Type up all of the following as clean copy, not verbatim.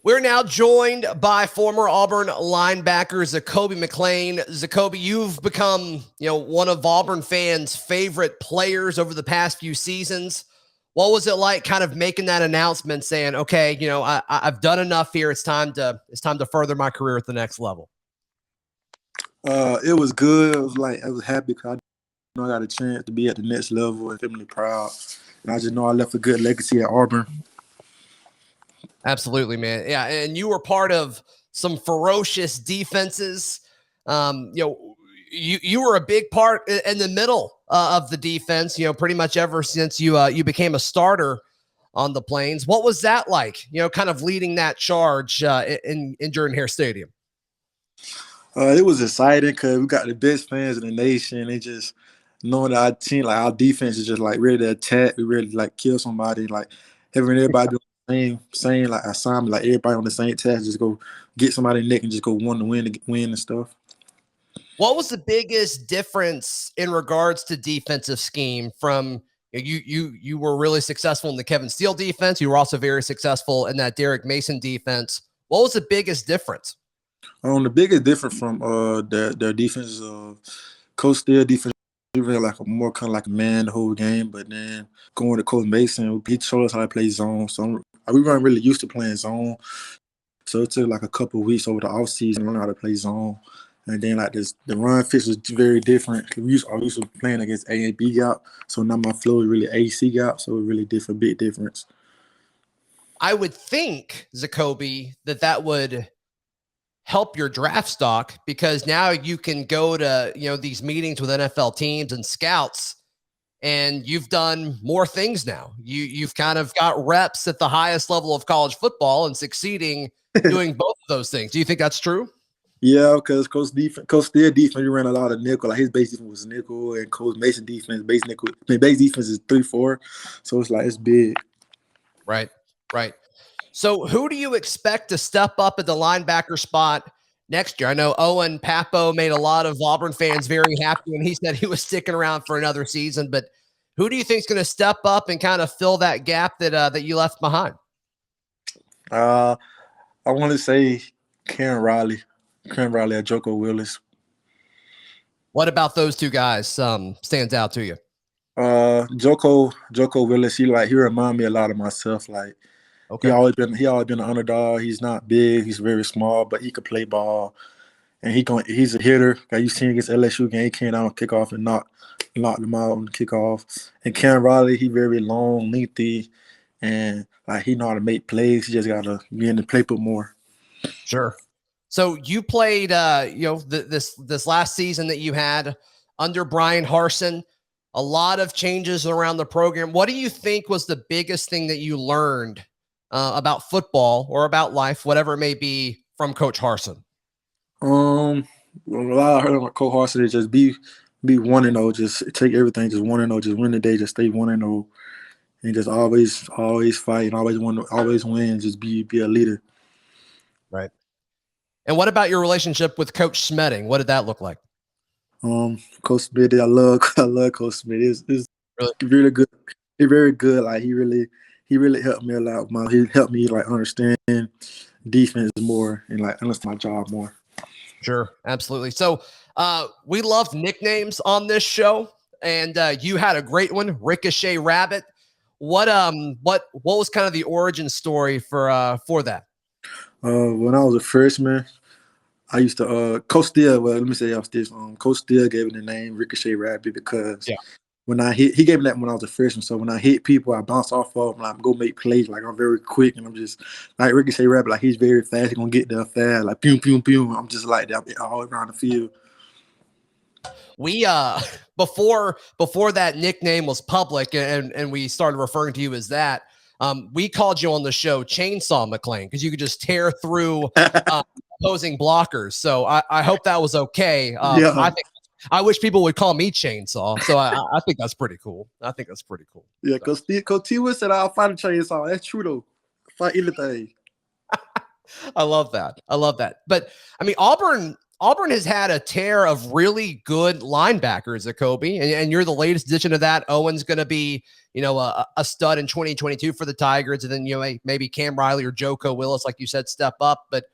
We're now joined by former Auburn linebacker Zakoby McClain. Zakoby, you've become, one of Auburn fans' favorite players over the past few seasons. What was it like kind of making that announcement saying, okay, I've done enough here. It's time to further my career at the next level? It was good. I was happy because I got a chance to be at the next level and family proud. And I just know I left a good legacy at Auburn. Absolutely, man. Yeah, and you were part of some ferocious defenses. You were a big part in the middle of the defense. Pretty much ever since you became a starter on the Plains. What was that like? Kind of leading that charge in Jordan Hare Stadium. It was exciting because we got the best fans in the nation. They just knowing that our team, like our defense, is just like ready to attack. We ready to like kill somebody. Like having everybody doing same like assignment, like everybody on the same task, just go get somebody in the neck and just go win and stuff. What was the biggest difference in regards to defensive scheme from you were really successful in the Kevin Steele defense. You were also very successful in that Derek Mason defense. What was the biggest difference? The biggest difference from their defense, Coach Steele defense, he really like a more kind of like a man the whole game. But then going to Coach Mason, he showed us how to play zone. So we weren't really used to playing zone. So it took like a couple of weeks over the offseason to learn how to play zone. And then like the run fits was very different. I used to playing against A and B gap. So now my flow is really AC gap. So it's really different, big difference. I would think, Zakoby, that would help your draft stock because now you can go to, these meetings with NFL teams and scouts and you've done more things now. You've kind of got reps at the highest level of college football and succeeding doing both of those things. Do you think that's true? Yeah, because Coach Steele defense, he ran a lot of nickel. Like his base defense was nickel, and Coach Mason defense, base defense is 3-4. So it's like it's big. Right. So who do you expect to step up at the linebacker spot next year? I know Owen Papo made a lot of Auburn fans very happy when he said he was sticking around for another season. But who do you think is going to step up and kind of fill that gap that you left behind? I want to say Karen Riley at Joko Willis. What about those two guys stands out to you? Joko Willis, he remind me a lot of myself. Like he always been an underdog. He's not big, he's very small, but he could play ball. And he's a hitter. Like you seen against LSU game, he came down on kickoff and knocked them out on the kickoff. And Karen Riley, he very long, lengthy, and like he know how to make plays. He just gotta get in the playbook more. Sure. So you played, this last season that you had under Brian Harsin, a lot of changes around the program. What do you think was the biggest thing that you learned about football or about life, whatever it may be, from Coach Harsin? A lot I heard about Coach Harsin is just be 1-0, just take everything, just 1-0, just win the day, just stay 1-0, and just always fight and always win, just be a leader. Right. And what about your relationship with Coach Smeding? What did that look like? Coach Smith, I love Coach Smith. It's really good. He's very good. Like he really helped me a lot. He helped me like understand defense more and like understand my job more. Sure, absolutely. So we love nicknames on this show, and you had a great one, Ricochet Rabbit. What was kind of the origin story for that? When I was a freshman, I used to Coach Steele. Well, let me say this. Coach Steele gave me the name Ricochet Rabbit because when I hit, he gave me that when I was a freshman. So when I hit people, I bounce off of them, like go make plays. Like I'm very quick, and I'm just like Ricochet Rabbit. Like he's very fast. He's gonna get there fast. Like pew pew pew. I'm just like that all around the field. We before that nickname was public and we started referring to you as that. We called you on the show Chainsaw McClain because you could just tear through opposing blockers. So I hope that was okay. I wish people would call me Chainsaw. So I think that's pretty cool. Yeah, because Coach T Wood said I'll fight a chainsaw. That's true though. Fight anything. I love that. But I mean, Auburn Auburn has had a tear of really good linebackers, Zakoby, and you're the latest addition to that. Owen's going to be, a stud in 2022 for the Tigers, and then, maybe Cam Riley or Joko Willis, like you said, step up. But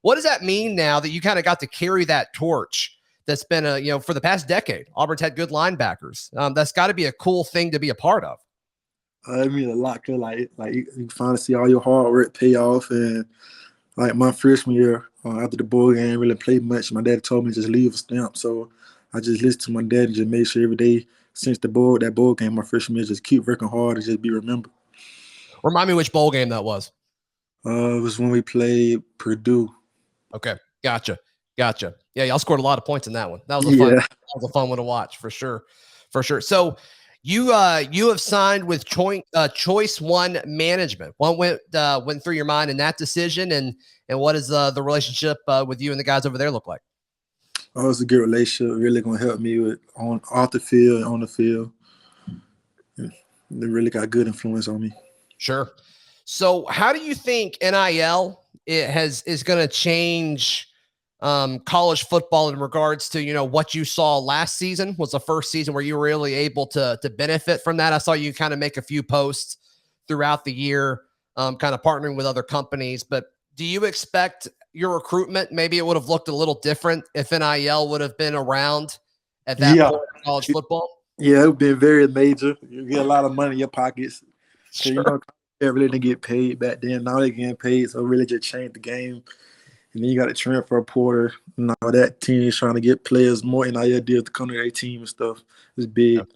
what does that mean now that you kind of got to carry that torch that's been, for the past decade? Auburn's had good linebackers. That's got to be a cool thing to be a part of. I mean, a lot. Cause like you finally see all your hard work pay off. And like my freshman year, after the bowl game, I didn't really play much. My dad told me to just leave a stamp. So I just listened to my dad and just made sure every day since that bowl game, my freshman year, just keep working hard and just be remembered. Remind me which bowl game that was. It was when we played Purdue. Okay, gotcha. Yeah, y'all scored a lot of points in that one. That was a fun one to watch for sure. So you have signed with Choice One Management. What went through your mind in that decision, and what is the relationship with you and the guys over there look like? Oh, it's a good relationship. Really gonna help me with off the field and on the field. They really got good influence on me. Sure. So how do you think NIL is going to change college football in regards to, what you saw last season was the first season where you were really able to benefit from that? I saw you kind of make a few posts throughout the year, kind of partnering with other companies, but do you expect your recruitment, maybe it would have looked a little different if NIL would have been around at that point in college football? Yeah, it would be very major. You get a lot of money in your pockets. So, Sure. they really didn't get paid back then. Now they're getting paid, so it really just changed the game. And then you got a transfer portal. Now that team is trying to get players more NIL deals to come to their team and stuff. It's big.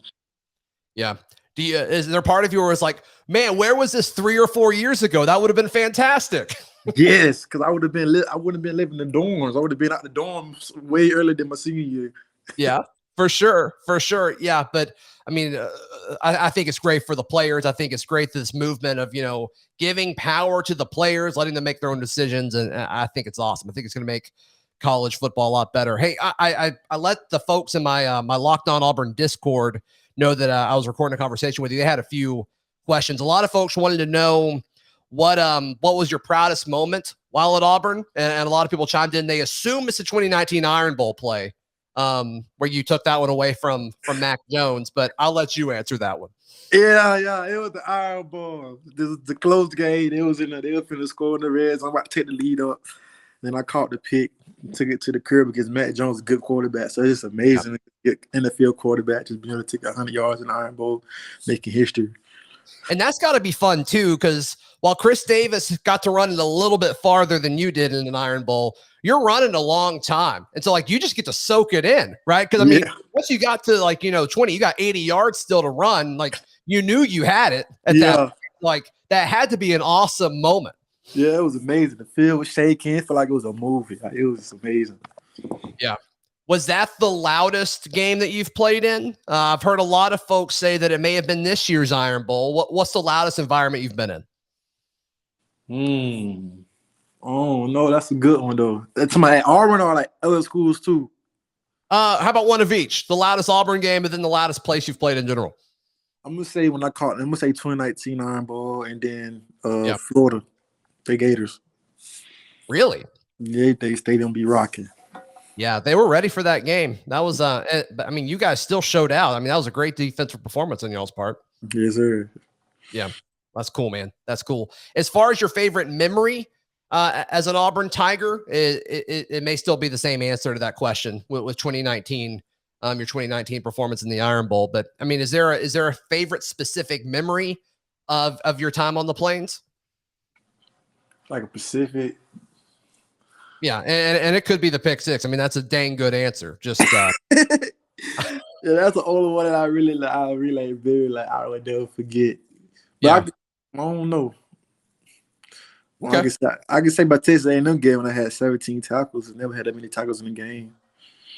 Yeah. Is there part of you where it's like, man, where was this 3 or 4 years ago? That would have been fantastic. Yes, because I wouldn't have been living in the dorms. I would have been out the dorms way earlier than my senior year. Yeah, for sure. Yeah, but I mean, I think it's great for the players. I think it's great, this movement of, giving power to the players, letting them make their own decisions. And I think it's awesome. I think it's going to make college football a lot better. Hey, I let the folks in my my Locked On Auburn Discord know that I was recording a conversation with you. They had a few questions. A lot of folks wanted to know what was your proudest moment while at Auburn, and a lot of people chimed in. They assume it's the 2019 Iron Bowl play, where you took that one away from Mac Jones, but I'll let you answer that one. Yeah, it was the Iron Bowl. This was the close game. They was finna score in the Reds. I'm about to take the lead up. Then I caught the pick, took it to the curb because Mac Jones is a good quarterback. So it's amazing to get NFL quarterback just being able to take 100 yards in the Iron Bowl, making history. And that's got to be fun too, because while Chris Davis got to run it a little bit farther than you did in an Iron Bowl, you're running a long time. And so you just get to soak it in, right? Because once you got to 20, you got 80 yards still to run. You knew you had it at that. That had to be an awesome moment. Yeah, it was amazing. The field was shaking. It felt like it was a movie. It was amazing. Yeah. Was that the loudest game that you've played in? I've heard a lot of folks say that it may have been this year's Iron Bowl. What's the loudest environment you've been in? Oh, no, that's a good one, though. That's my Auburn or other schools, too? How about one of each? The loudest Auburn game and then the loudest place you've played in general. I'm going to say 2019 Iron Bowl and then Florida, the Gators. Really? Yeah, they stadium be rocking. Yeah, they were ready for that game. That was, you guys still showed out. That was a great defensive performance on y'all's part. Yes, sir. Yeah, that's cool, man. That's cool. As far as your favorite memory as an Auburn Tiger, it may still be the same answer to that question with 2019, your 2019 performance in the Iron Bowl. But is there a favorite specific memory of your time on the Plains? Like a Pacific. Yeah, and it could be the pick six. That's a dang good answer. Just yeah, that's the only one that I would never forget. But I don't know. Well, okay. I can say by Texas A&M game when I had 17 tackles. I never had that many tackles in the game.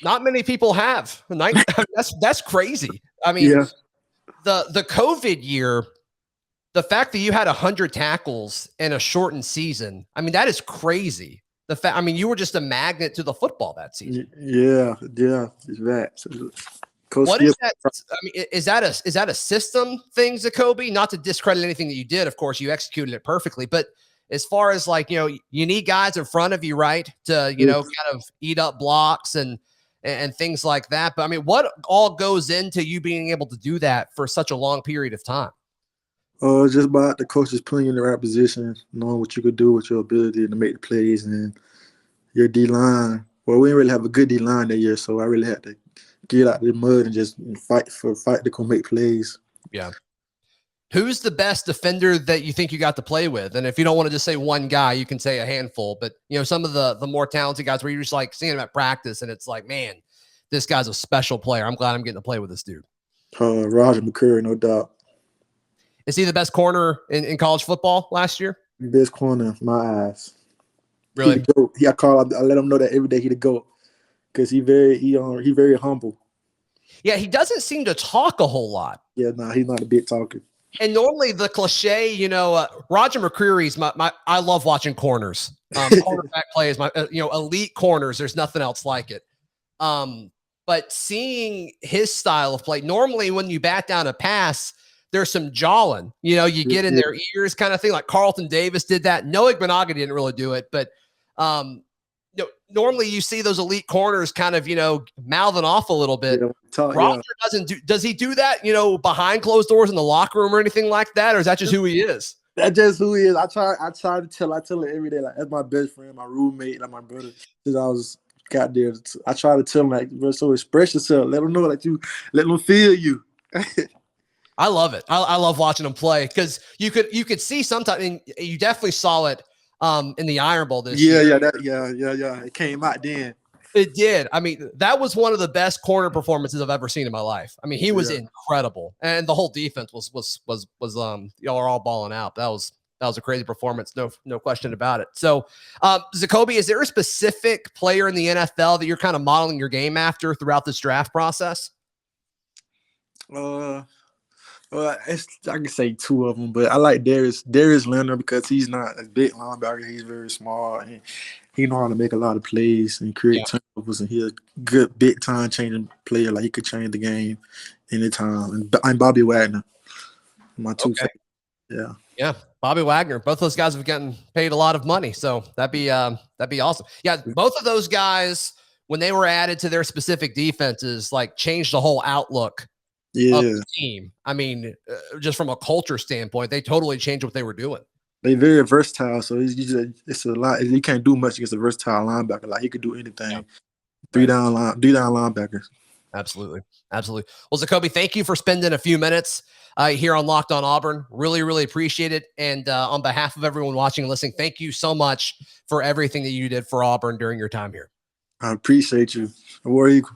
Not many people have. That's crazy. The COVID year, the fact that you had 100 tackles in a shortened season, that is crazy. The fact, you were just a magnet to the football that season. Yeah, it's that. What is that? Is that a system thing, Zakoby? Not to discredit anything that you did, of course, you executed it perfectly. But as far as like, you need guys in front of you, right? To, kind of eat up blocks and things like that. But I mean, what all goes into you being able to do that for such a long period of time? Just about the coaches putting you in the right position, knowing what you could do with your ability to make the plays, and your D-line. Well, we didn't really have a good D-line that year, so I really had to get out of the mud and just fight to go make plays. Yeah. Who's the best defender that you think you got to play with? And if you don't want to just say one guy, you can say a handful. But, some of the more talented guys where you're just like seeing them at practice and it's like, man, this guy's a special player. I'm glad I'm getting to play with this dude. Roger McCreary, no doubt. Is he the best corner in college football last year? Best corner in my eyes. Really? I let him know that every day he the GOAT because he very humble. Yeah, he doesn't seem to talk a whole lot. Yeah, he's not a big talker. And normally the cliche, Roger McCreary's I love watching corners. Cornerback play is my, elite corners. There's nothing else like it. But seeing his style of play, normally when you bat down a pass, there's some jawing, you get in their ears kind of thing. Like Carlton Davis did that. Noah Igbenogany didn't really do it, but normally you see those elite corners kind of, mouthing off a little bit. Roger does he do that, behind closed doors in the locker room or anything like that? Or is that just who he is? That's just who he is. I try to tell him every day, like, that's my best friend, my roommate, like my brother. Since I was got there, I try to tell him, like, bro, so express yourself. Let them know that let them feel you. I love it. I love watching him play because you could see sometimes, and you definitely saw it in the Iron Bowl this year. Yeah. It came out then. It did. I mean, that was one of the best corner performances I've ever seen in my life. I mean, he was incredible, and the whole defense was y'all are all balling out. That was a crazy performance, no question about it. So, Zakoby, is there a specific player in the NFL that you're kind of modeling your game after throughout this draft process? I can say two of them, but I like Darius Leonard because he's not a big linebacker. He's very small, and he knows how to make a lot of plays and create turnovers, and he's a good big-time changing player. Like, he could change the game anytime. And I'm Bobby Wagner, my two favorites. Yeah, Bobby Wagner. Both those guys have gotten paid a lot of money, so that'd be awesome. Yeah, both of those guys, when they were added to their specific defenses, like, changed the whole outlook of the team. I mean, just from a culture standpoint, they totally changed what they were doing. They're very versatile, so it's a lot. You can't do much against a versatile linebacker. Like, he could do anything. Yeah. Three down linebackers. Absolutely. Well, Zakoby, thank you for spending a few minutes here on Locked on Auburn. Really, really appreciate it. And on behalf of everyone watching and listening, thank you so much for everything that you did for Auburn during your time here. I appreciate you. War Eagle.